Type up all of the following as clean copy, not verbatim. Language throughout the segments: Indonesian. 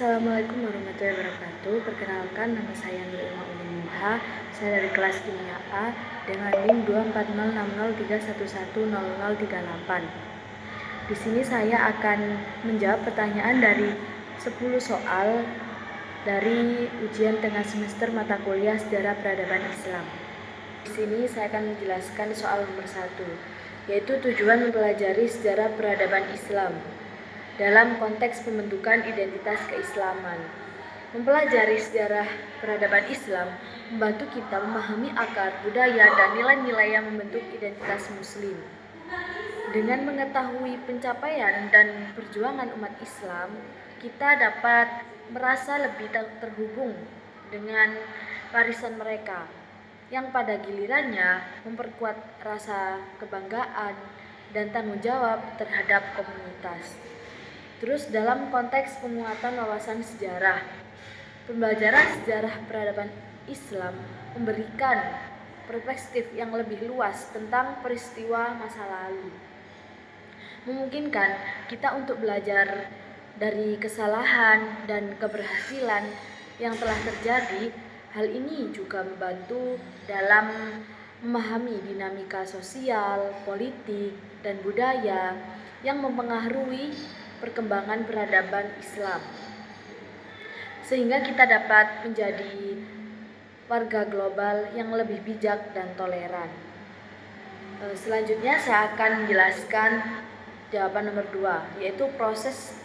Assalamualaikum warahmatullahi wabarakatuh. Perkenalkan, nama saya Nur Ilma Ulinuha. Saya dari kelas kimia A dengan NIM 24060311038. Di sini saya akan menjawab pertanyaan dari 10 soal dari ujian tengah semester mata kuliah Sejarah Peradaban Islam. Di sini saya akan menjelaskan soal nomor 1, yaitu tujuan mempelajari sejarah peradaban Islam dalam konteks pembentukan identitas keislaman. Mempelajari sejarah peradaban Islam membantu kita memahami akar, budaya, dan nilai-nilai yang membentuk identitas Muslim. Dengan mengetahui pencapaian dan perjuangan umat Islam, kita dapat merasa lebih terhubung dengan warisan mereka, yang pada gilirannya memperkuat rasa kebanggaan dan tanggung jawab terhadap komunitas. Terus dalam konteks penguatan wawasan sejarah, pembelajaran sejarah peradaban Islam memberikan perspektif yang lebih luas tentang peristiwa masa lalu. Memungkinkan kita untuk belajar dari kesalahan dan keberhasilan yang telah terjadi. Hal ini juga membantu dalam memahami dinamika sosial, politik, dan budaya yang mempengaruhi perkembangan peradaban Islam, sehingga kita dapat menjadi warga global yang lebih bijak dan toleran. Selanjutnya saya akan menjelaskan jawaban nomor 2, yaitu proses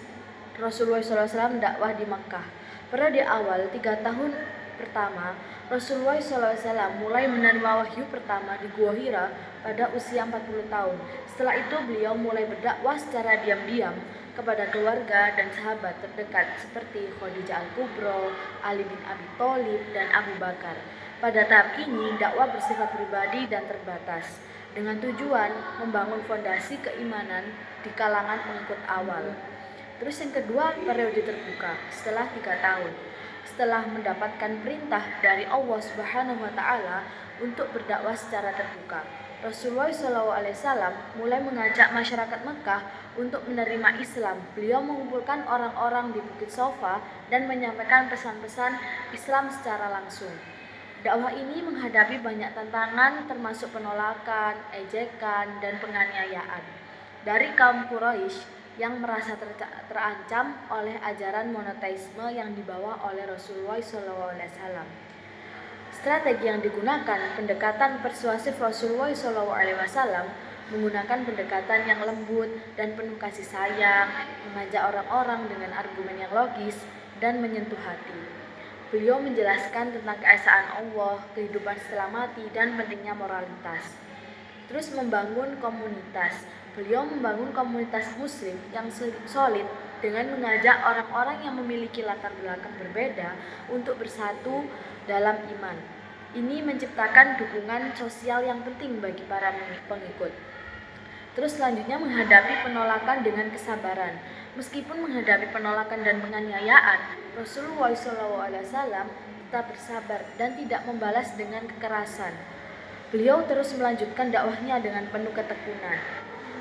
Rasulullah SAW dakwah di Makkah. Periode awal 3 tahun pertama, Rasulullah SAW mulai menerima wahyu pertama di Gua Hira pada usia 40 tahun. Setelah itu beliau mulai berdakwah secara diam-diam kepada keluarga dan sahabat terdekat seperti Khadijah Al-Kubra, Ali bin Abi Thalib, dan Abu Bakar. Pada tahap ini, dakwah bersifat pribadi dan terbatas, dengan tujuan membangun fondasi keimanan di kalangan pengikut awal. Terus yang kedua, periode terbuka setelah 3 tahun. Setelah mendapatkan perintah dari Allah Subhanahu wa Ta'ala untuk berdakwah secara terbuka, Rasulullah SAW mulai mengajak masyarakat Mekah untuk menerima Islam. Beliau mengumpulkan orang-orang di Bukit Sofa dan menyampaikan pesan-pesan Islam secara langsung. Dakwah ini menghadapi banyak tantangan, termasuk penolakan, ejekan, dan penganiayaan dari kaum Quraisy yang merasa terancam oleh ajaran monoteisme yang dibawa oleh Rasulullah SAW. Strategi yang digunakan, pendekatan persuasif Rasulullah SAW, menggunakan pendekatan yang lembut dan penuh kasih sayang, mengajak orang-orang dengan argumen yang logis dan menyentuh hati. Beliau menjelaskan tentang keesaan Allah, kehidupan setelah mati, dan pentingnya moralitas. Terus membangun komunitas. Beliau membangun komunitas muslim yang solid dengan mengajak orang-orang yang memiliki latar belakang berbeda untuk bersatu dalam iman. Ini menciptakan dukungan sosial yang penting bagi para pengikut. Terus selanjutnya menghadapi penolakan dengan kesabaran. Meskipun menghadapi penolakan dan penganiayaan, Rasulullah SAW tetap bersabar dan tidak membalas dengan kekerasan. Beliau terus melanjutkan dakwahnya dengan penuh ketekunan.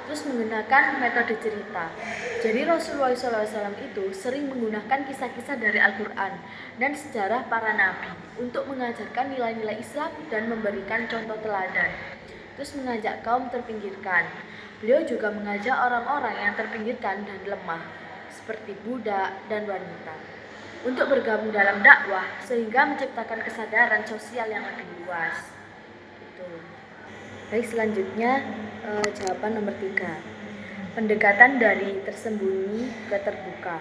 Terus menggunakan metode cerita. Jadi Rasulullah SAW itu sering menggunakan kisah-kisah dari Al-Quran dan sejarah para nabi untuk mengajarkan nilai-nilai Islam dan memberikan contoh teladan. Terus mengajak kaum terpinggirkan. Beliau juga mengajak orang-orang yang terpinggirkan dan lemah, seperti budak dan wanita, untuk bergabung dalam dakwah sehingga menciptakan kesadaran sosial yang lebih luas. Baik, selanjutnya jawaban nomor 3. Pendekatan dari tersembunyi ke terbuka.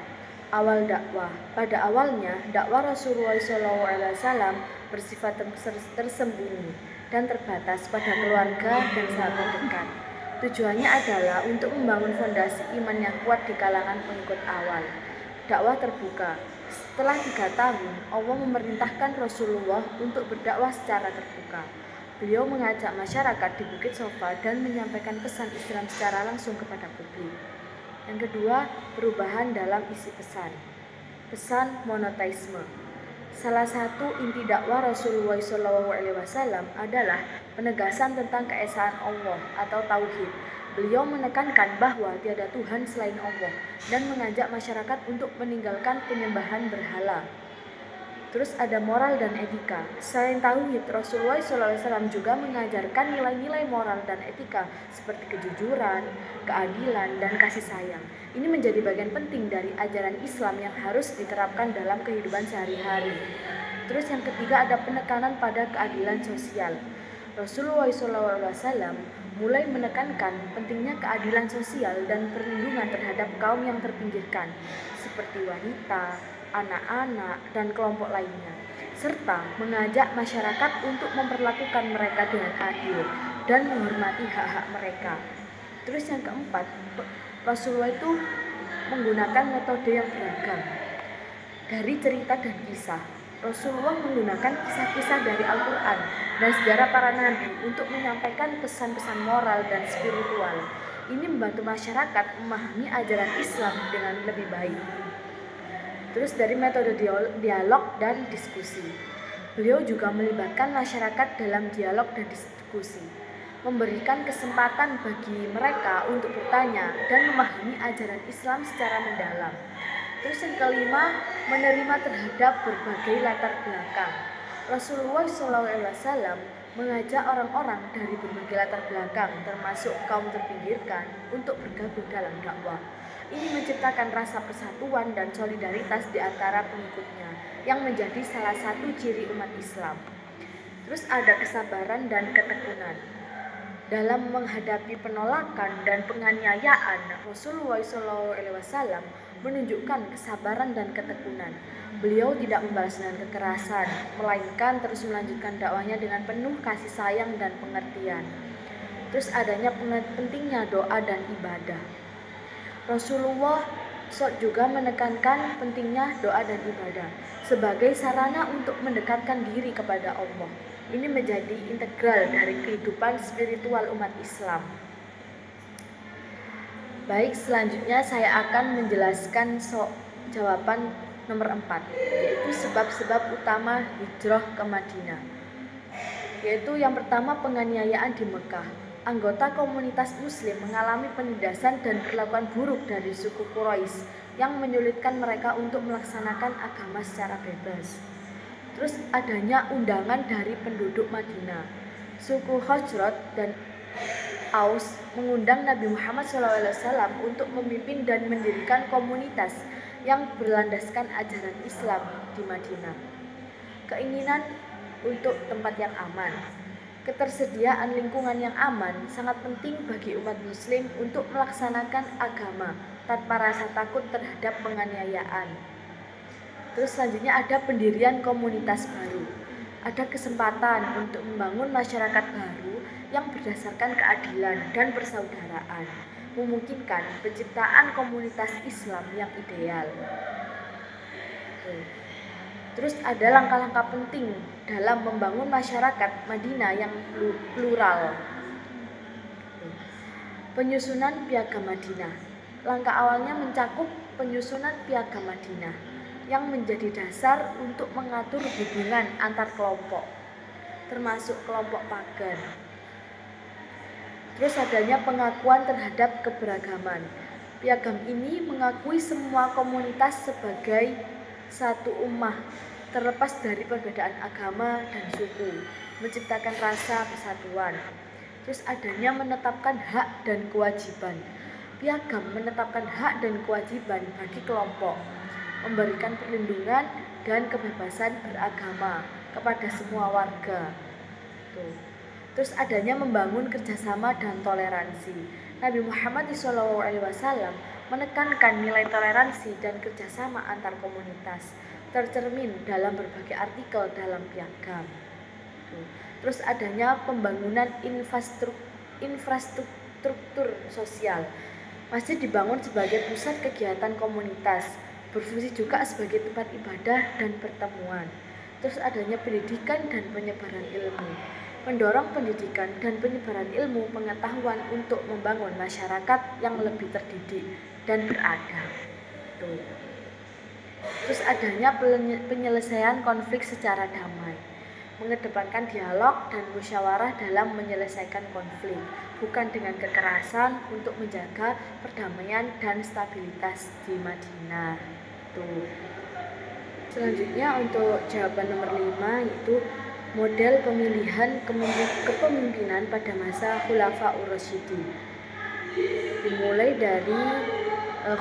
Awal dakwah. Pada awalnya, dakwah Rasulullah SAW bersifat tersembunyi dan terbatas pada keluarga dan sahabat dekat. Tujuannya adalah untuk membangun fondasi iman yang kuat di kalangan pengikut awal. Dakwah terbuka. Setelah 3 tahun, Allah memerintahkan Rasulullah untuk berdakwah secara terbuka. Beliau mengajak masyarakat di Bukit Sofa dan menyampaikan pesan Islam secara langsung kepada publik. Yang kedua, perubahan dalam isi pesan. Pesan monoteisme. Salah satu inti dakwah Rasulullah SAW adalah penegasan tentang keesaan Allah atau tauhid Beliau menekankan bahwa tiada Tuhan selain Allah dan mengajak masyarakat untuk meninggalkan penyembahan berhala. Terus ada moral dan etika. Selain tauhid, Rasulullah SAW juga mengajarkan nilai-nilai moral dan etika seperti kejujuran, keadilan, dan kasih sayang. Ini menjadi bagian penting dari ajaran Islam yang harus diterapkan dalam kehidupan sehari-hari. Terus yang ketiga ada penekanan pada keadilan sosial. Rasulullah SAW mulai menekankan pentingnya keadilan sosial dan perlindungan terhadap kaum yang terpinggirkan, seperti wanita, anak-anak, dan kelompok lainnya, serta mengajak masyarakat untuk memperlakukan mereka dengan adil dan menghormati hak-hak mereka. Terus yang keempat, Rasulullah itu menggunakan metode yang beragam. Dari cerita dan kisah, Rasulullah menggunakan kisah-kisah dari Al-Quran dan sejarah para nabi untuk menyampaikan pesan-pesan moral dan spiritual. Ini membantu masyarakat memahami ajaran Islam dengan lebih baik. Terus dari metode dialog dan diskusi, beliau juga melibatkan masyarakat dalam dialog dan diskusi, memberikan kesempatan bagi mereka untuk bertanya dan memahami ajaran Islam secara mendalam. Terus yang kelima, menerima terhadap berbagai latar belakang. Rasulullah SAW mengajak orang-orang dari berbagai latar belakang, termasuk kaum terpinggirkan, untuk bergabung dalam dakwah. Ini menciptakan rasa persatuan dan solidaritas di antara pengikutnya, yang menjadi salah satu ciri umat Islam. Terus ada kesabaran dan ketekunan. Dalam menghadapi penolakan dan penganiayaan, Rasulullah SAW menunjukkan kesabaran dan ketekunan. Beliau tidak membalas dengan kekerasan, melainkan terus melanjutkan dakwahnya dengan penuh kasih sayang dan pengertian. Terus adanya pentingnya doa dan ibadah. Rasulullah juga menekankan pentingnya doa dan ibadah sebagai sarana untuk mendekatkan diri kepada Allah. Ini menjadi integral dari kehidupan spiritual umat Islam. Baik, selanjutnya saya akan menjelaskan jawaban nomor 4, yaitu sebab-sebab utama hijrah ke Madinah. Yaitu yang pertama, penganiayaan di Mekah. Anggota komunitas muslim mengalami penindasan dan perlakuan buruk dari suku Quraisy yang menyulitkan mereka untuk melaksanakan agama secara bebas. Terus adanya undangan dari penduduk Madinah. Suku Khazraj dan Aus mengundang Nabi Muhammad SAW untuk memimpin dan mendirikan komunitas yang berlandaskan ajaran Islam di Madinah. Keinginan untuk tempat yang aman. Ketersediaan lingkungan yang aman sangat penting bagi umat muslim untuk melaksanakan agama tanpa rasa takut terhadap penganiayaan. Terus selanjutnya ada pendirian komunitas baru. Ada kesempatan untuk membangun masyarakat baru yang berdasarkan keadilan dan persaudaraan, memungkinkan penciptaan komunitas Islam yang ideal. Terus ada langkah-langkah penting dalam membangun masyarakat Madinah yang plural. Penyusunan Piagam Madinah. Langkah awalnya mencakup penyusunan Piagam Madinah yang menjadi dasar untuk mengatur hubungan antar kelompok, termasuk kelompok pagan. Terus adanya pengakuan terhadap keberagaman. Piagam ini mengakui semua komunitas sebagai satu ummah, terlepas dari perbedaan agama dan suku, menciptakan rasa kesatuan. Terus adanya menetapkan hak dan kewajiban. Piagam menetapkan hak dan kewajiban bagi kelompok, memberikan perlindungan dan kebebasan beragama kepada semua warga. Terus adanya membangun kerjasama dan toleransi. Nabi Muhammad SAW menekankan nilai toleransi dan kerjasama antar komunitas, tercermin dalam berbagai artikel dalam piagam. Terus adanya pembangunan infrastruktur sosial. Masjid dibangun sebagai pusat kegiatan komunitas, berfungsi juga sebagai tempat ibadah dan pertemuan. Terus adanya pendidikan dan penyebaran ilmu, mendorong pendidikan dan penyebaran ilmu pengetahuan untuk membangun masyarakat yang lebih terdidik dan beradab. Terus adanya penyelesaian konflik secara damai, mengedepankan dialog dan musyawarah dalam menyelesaikan konflik, bukan dengan kekerasan, untuk menjaga perdamaian dan stabilitas di Madinah. Tuh. Selanjutnya untuk jawaban nomor 5 yaitu model pemilihan kepemimpinan pada masa Khulafaur Rasyidin. Dimulai dari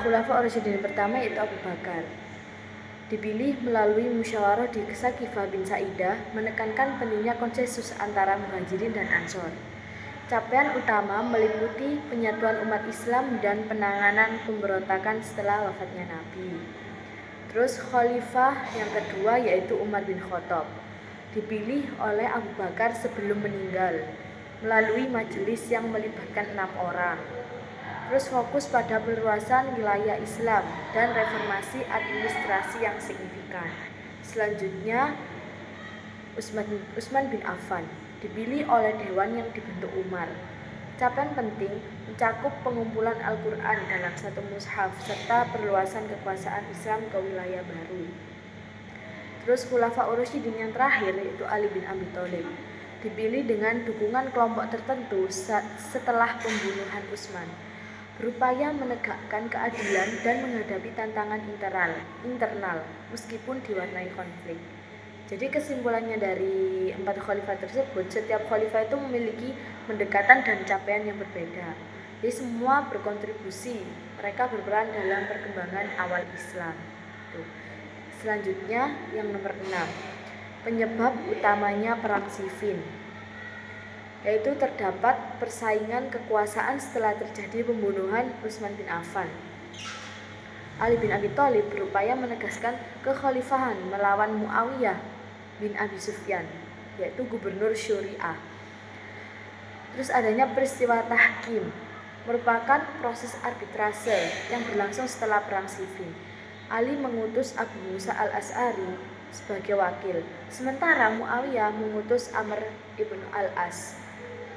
Khulafaur Rasyidin pertama yaitu Abu Bakar. Dipilih melalui musyawarah di Saqifah bin Sa'idah, menekankan pentingnya konsensus antara Muhajirin dan Ansor. Capaian utama meliputi penyatuan umat Islam dan penanganan pemberontakan setelah wafatnya Nabi. Terus khalifah yang kedua yaitu Umar bin Khattab, dipilih oleh Abu Bakar sebelum meninggal melalui majelis yang melibatkan 6 orang. Terus fokus pada perluasan wilayah Islam dan reformasi administrasi yang signifikan. Selanjutnya Utsman bin Affan, dipilih oleh dewan yang dibentuk Umar. Capaian penting mencakup pengumpulan Al-Quran dalam satu mushaf serta perluasan kekuasaan Islam ke wilayah baru. Terus Khulafaur Rasyidin yang terakhir yaitu Ali bin Abi Thalib, dipilih dengan dukungan kelompok tertentu setelah pembunuhan Utsman, berupaya menegakkan keadilan dan menghadapi tantangan internal meskipun diwarnai konflik. Jadi kesimpulannya dari 4 khalifah tersebut, setiap khalifah itu memiliki pendekatan dan capaian yang berbeda. Jadi semua berkontribusi, mereka berperan dalam perkembangan awal Islam. Selanjutnya yang nomor 6, penyebab utamanya Perang Siffin, yaitu terdapat persaingan kekuasaan setelah terjadi pembunuhan Utsman bin Affan. Ali bin Abi Thalib berupaya menegaskan kekhalifahan melawan Muawiyah bin Abi Sufyan, yaitu gubernur Syuriah. Terus adanya peristiwa tahkim, merupakan proses arbitrase yang berlangsung setelah Perang Siffin. Ali mengutus Abu Musa al-Asy'ari sebagai wakil, sementara Muawiyah mengutus Amr ibn al-As.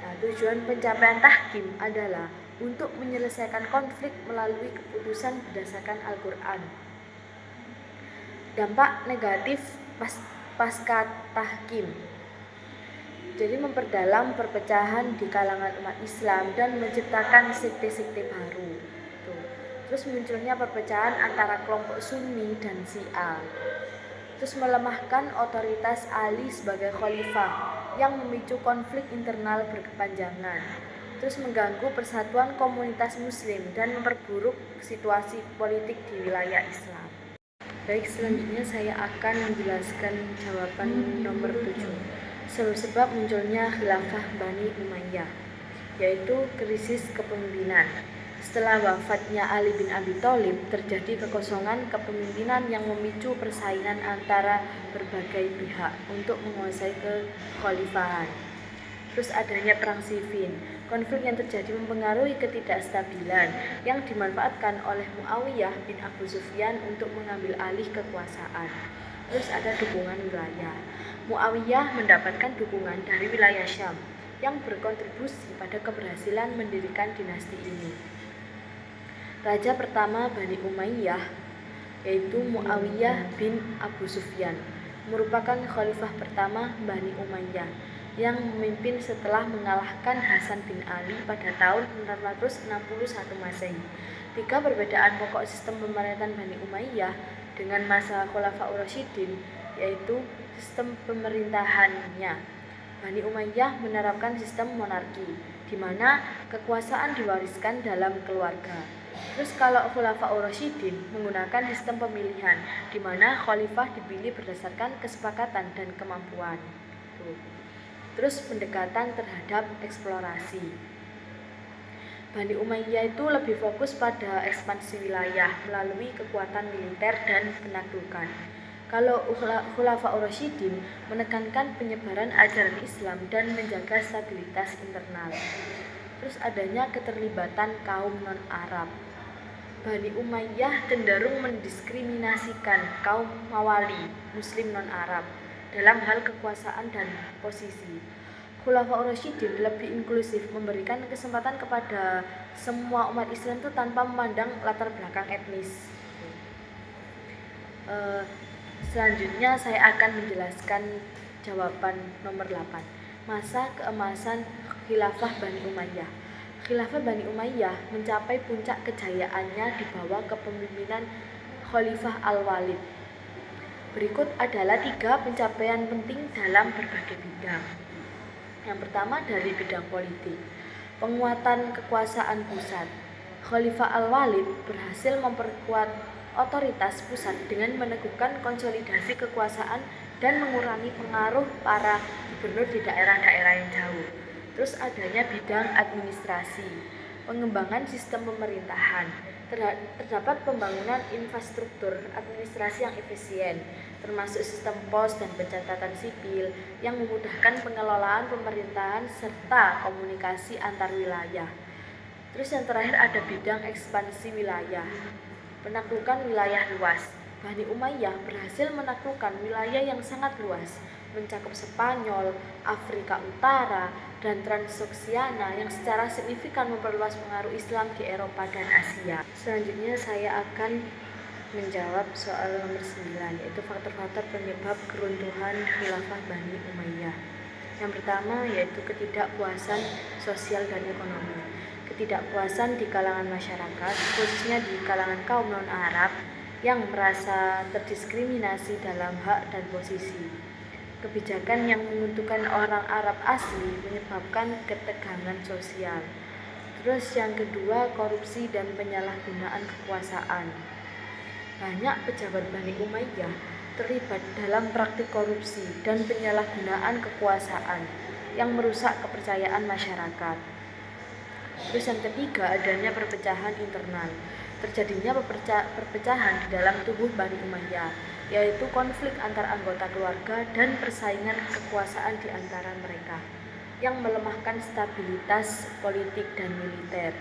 Nah, tujuan pencapaian tahkim adalah untuk menyelesaikan konflik melalui keputusan berdasarkan Al-Quran. Dampak negatif pasca tahkim, jadi memperdalam perpecahan di kalangan umat Islam dan menciptakan sekte-sekte baru. Terus munculnya perpecahan antara kelompok Sunni dan Syiah. Terus melemahkan otoritas Ali sebagai khalifah yang memicu konflik internal berkepanjangan. Terus mengganggu persatuan komunitas muslim dan memperburuk situasi politik di wilayah Islam. Baik, selanjutnya saya akan menjelaskan jawaban nomor 7. Sebab munculnya khilafah Bani Umayyah, yaitu krisis kepemimpinan. Setelah wafatnya Ali bin Abi Thalib, terjadi kekosongan kepemimpinan yang memicu persaingan antara berbagai pihak untuk menguasai kekhalifahan. Terus adanya Perang Siffin, konflik yang terjadi mempengaruhi ketidakstabilan yang dimanfaatkan oleh Muawiyah bin Abu Sufyan untuk mengambil alih kekuasaan. Terus ada dukungan wilayah. Muawiyah mendapatkan dukungan dari wilayah Syam yang berkontribusi pada keberhasilan mendirikan dinasti ini. Raja pertama Bani Umayyah yaitu Muawiyah bin Abu Sufyan, merupakan khalifah pertama Bani Umayyah yang memimpin setelah mengalahkan Hasan bin Ali pada tahun 461 Masehi. 3 perbedaan pokok sistem pemerintahan Bani Umayyah dengan masa Khulafaur Rasyidin yaitu sistem pemerintahannya. Bani Umayyah menerapkan sistem monarki, di mana kekuasaan diwariskan dalam keluarga. Terus kalau Khulafaur Rasyidin menggunakan sistem pemilihan, di mana khalifah dipilih berdasarkan kesepakatan dan kemampuan. Terus pendekatan terhadap eksplorasi. Bani Umayyah itu lebih fokus pada ekspansi wilayah melalui kekuatan militer dan penaklukan. Kalau Khulafaur Rasyidin menekankan penyebaran ajaran Islam dan menjaga stabilitas internal. Terus adanya keterlibatan kaum non-Arab. Bani Umayyah cenderung mendiskriminasikan kaum Mawali, Muslim non-Arab, dalam hal kekuasaan dan posisi. Khulafaur Rasyidin lebih inklusif, memberikan kesempatan kepada semua umat Islam itu tanpa memandang latar belakang etnis. Selanjutnya saya akan menjelaskan jawaban nomor 8. Masa keemasan khilafah Bani Umayyah. Khilafah Bani Umayyah mencapai puncak kejayaannya di bawah kepemimpinan Khalifah Al-Walid. Berikut adalah 3 pencapaian penting dalam berbagai bidang. Yang pertama dari bidang politik, penguatan kekuasaan pusat. Khalifah Al-Walid berhasil memperkuat otoritas pusat dengan meneguhkan konsolidasi kekuasaan dan mengurangi pengaruh para gubernur di daerah-daerah yang jauh. Terus adanya bidang administrasi, pengembangan sistem pemerintahan. Terdapat pembangunan infrastruktur administrasi yang efisien, termasuk sistem pos dan pencatatan sipil yang memudahkan pengelolaan pemerintahan serta komunikasi antar wilayah. Terus yang terakhir ada bidang ekspansi wilayah, penaklukan wilayah luas. Bani Umayyah berhasil menaklukkan wilayah yang sangat luas, mencakup Spanyol, Afrika Utara, dan Transoksiana yang secara signifikan memperluas pengaruh Islam di Eropa dan Asia. Selanjutnya saya akan menjawab soal nomor 9, yaitu faktor-faktor penyebab keruntuhan khilafah Bani Umayyah. Yang pertama yaitu ketidakpuasan sosial dan ekonomi. Ketidakpuasan di kalangan masyarakat, khususnya di kalangan kaum non-Arab yang merasa terdiskriminasi dalam hak dan posisi. Kebijakan yang menguntungkan orang Arab asli menyebabkan ketegangan sosial. Terus yang kedua, korupsi dan penyalahgunaan kekuasaan. Banyak pejabat Bani Umayyah terlibat dalam praktik korupsi dan penyalahgunaan kekuasaan yang merusak kepercayaan masyarakat. Terus yang ketiga, adanya perpecahan internal. Terjadinya perpecahan di dalam tubuh Bani Umayyah, yaitu konflik antar anggota keluarga dan persaingan kekuasaan di antara mereka, yang melemahkan stabilitas politik dan militer.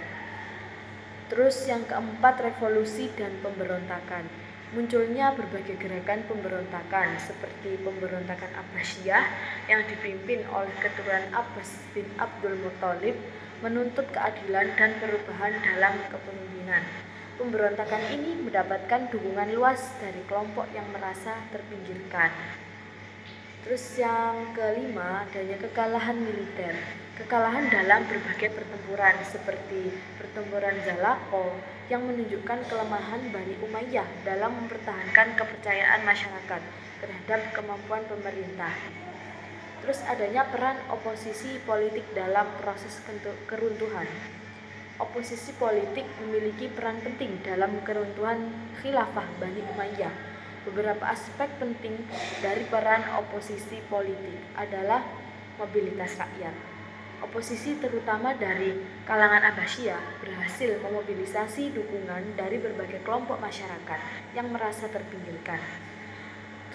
Terus yang keempat, revolusi dan pemberontakan. Munculnya berbagai gerakan pemberontakan seperti pemberontakan Abbasiyah yang dipimpin oleh keturunan Abbas bin Abdul Muthalib, menuntut keadilan dan perubahan dalam kepemimpinan. Pemberontakan ini mendapatkan dukungan luas dari kelompok yang merasa terpinggirkan. Terus yang kelima, adanya kekalahan militer. Kekalahan dalam berbagai pertempuran seperti pertempuran Zalako yang menunjukkan kelemahan Bani Umayyah dalam mempertahankan kepercayaan masyarakat terhadap kemampuan pemerintah. Terus adanya peran oposisi politik dalam proses keruntuhan. Oposisi politik memiliki peran penting dalam keruntuhan khilafah Bani Umayyah. Beberapa aspek penting dari peran oposisi politik adalah mobilitas rakyat. Oposisi terutama dari kalangan Abbasiyah berhasil memobilisasi dukungan dari berbagai kelompok masyarakat yang merasa terpinggirkan.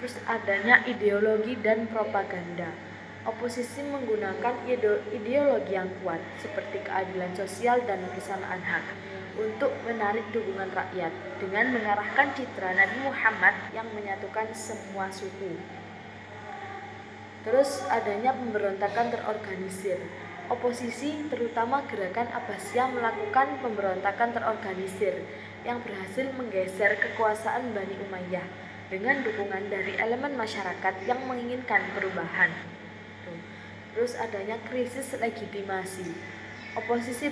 Terus adanya ideologi dan propaganda. Oposisi menggunakan ideologi yang kuat seperti keadilan sosial dan persamaan hak untuk menarik dukungan rakyat dengan mengarahkan citra Nabi Muhammad yang menyatukan semua suku. Terus adanya pemberontakan terorganisir. Oposisi terutama gerakan Abbasiyah melakukan pemberontakan terorganisir yang berhasil menggeser kekuasaan Bani Umayyah dengan dukungan dari elemen masyarakat yang menginginkan perubahan. Terus adanya krisis legitimasi. Oposisi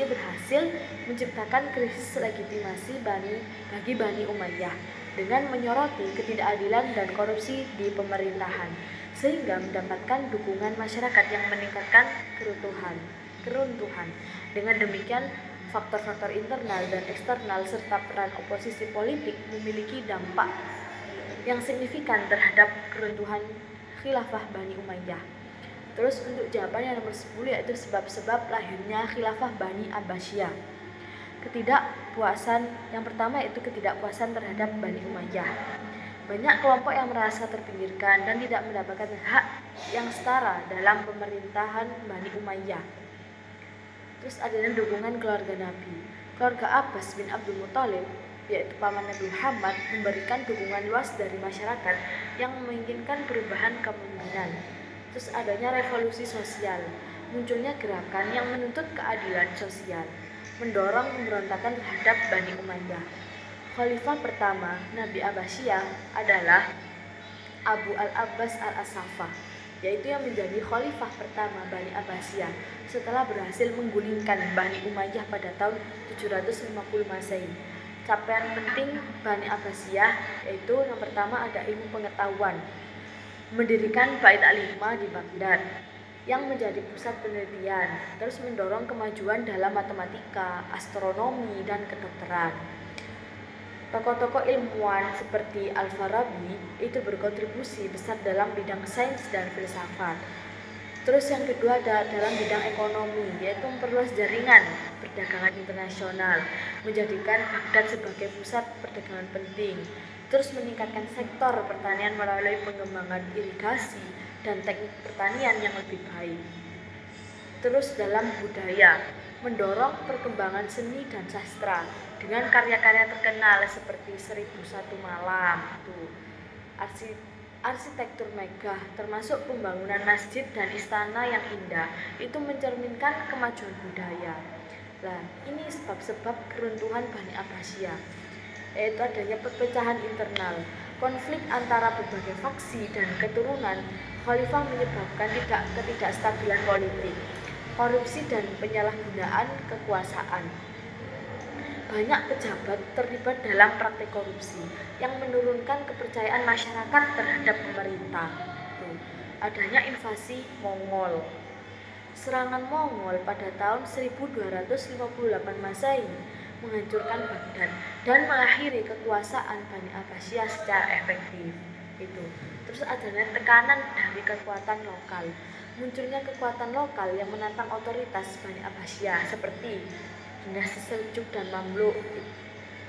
berhasil menciptakan krisis legitimasi bagi Bani Umayyah dengan menyoroti ketidakadilan dan korupsi di pemerintahan, sehingga mendapatkan dukungan masyarakat yang meningkatkan keruntuhan. Dengan demikian, faktor-faktor internal dan eksternal serta peran oposisi politik memiliki dampak yang signifikan terhadap keruntuhan khilafah Bani Umayyah. Terus untuk jawaban yang nomor 10 yaitu sebab-sebab lahirnya khilafah Bani Abbasiyah. Yang pertama yaitu ketidakpuasan terhadap Bani Umayyah. Banyak kelompok yang merasa terpinggirkan dan tidak mendapatkan hak yang setara dalam pemerintahan Bani Umayyah. Terus adanya dukungan keluarga Nabi. Keluarga Abbas bin Abdul Muthalib, yaitu paman Nabi Muhammad, memberikan dukungan luas dari masyarakat yang menginginkan perubahan kepemimpinan. Terus adanya revolusi sosial. Munculnya gerakan yang menuntut keadilan sosial, mendorong pemberontakan terhadap Bani Umayyah. Khalifah pertama Nabi Abbasiyah adalah Abu al-Abbas al-Asafah. yaitu yang menjadi khalifah pertama Bani Abbasiyah setelah berhasil menggulingkan Bani Umayyah pada tahun 750 Masehi. Capaian penting Bani Abbasiyah yaitu yang pertama ada ilmu pengetahuan, mendirikan Bait al-Hikmah di Baghdad yang menjadi pusat penelitian, terus mendorong kemajuan dalam matematika, astronomi, dan kedokteran. Tokoh-tokoh ilmuwan seperti Al-Farabi itu berkontribusi besar dalam bidang sains dan filsafat. Terus yang kedua ada dalam bidang ekonomi, yaitu memperluas jaringan perdagangan internasional, menjadikan Baghdad sebagai pusat perdagangan penting. Terus meningkatkan sektor pertanian melalui pengembangan irigasi dan teknik pertanian yang lebih baik. Terus dalam budaya, mendorong perkembangan seni dan sastra dengan karya-karya terkenal seperti 1001 Malam, arsitektur megah termasuk pembangunan masjid dan istana yang indah itu mencerminkan kemajuan budaya. Nah, ini sebab-sebab keruntuhan Bani Abbasiyah, yaitu adanya perpecahan internal, konflik antara berbagai faksi dan keturunan khalifah menyebabkan ketidakstabilan politik, korupsi dan penyalahgunaan kekuasaan. Banyak pejabat terlibat dalam praktik korupsi yang menurunkan kepercayaan masyarakat terhadap pemerintah. Adanya invasi Mongol. Serangan Mongol pada tahun 1258 Masehi menghancurkan Baghdad dan mengakhiri kekuasaan Bani Abbasiyah secara efektif. Terus adanya tekanan dari kekuatan lokal. Munculnya kekuatan lokal yang menantang otoritas Bani Abbasiyah seperti dinasti Seljuk dan Mamluk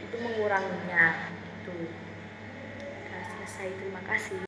itu menguranginya. Sudah selesai, terima kasih.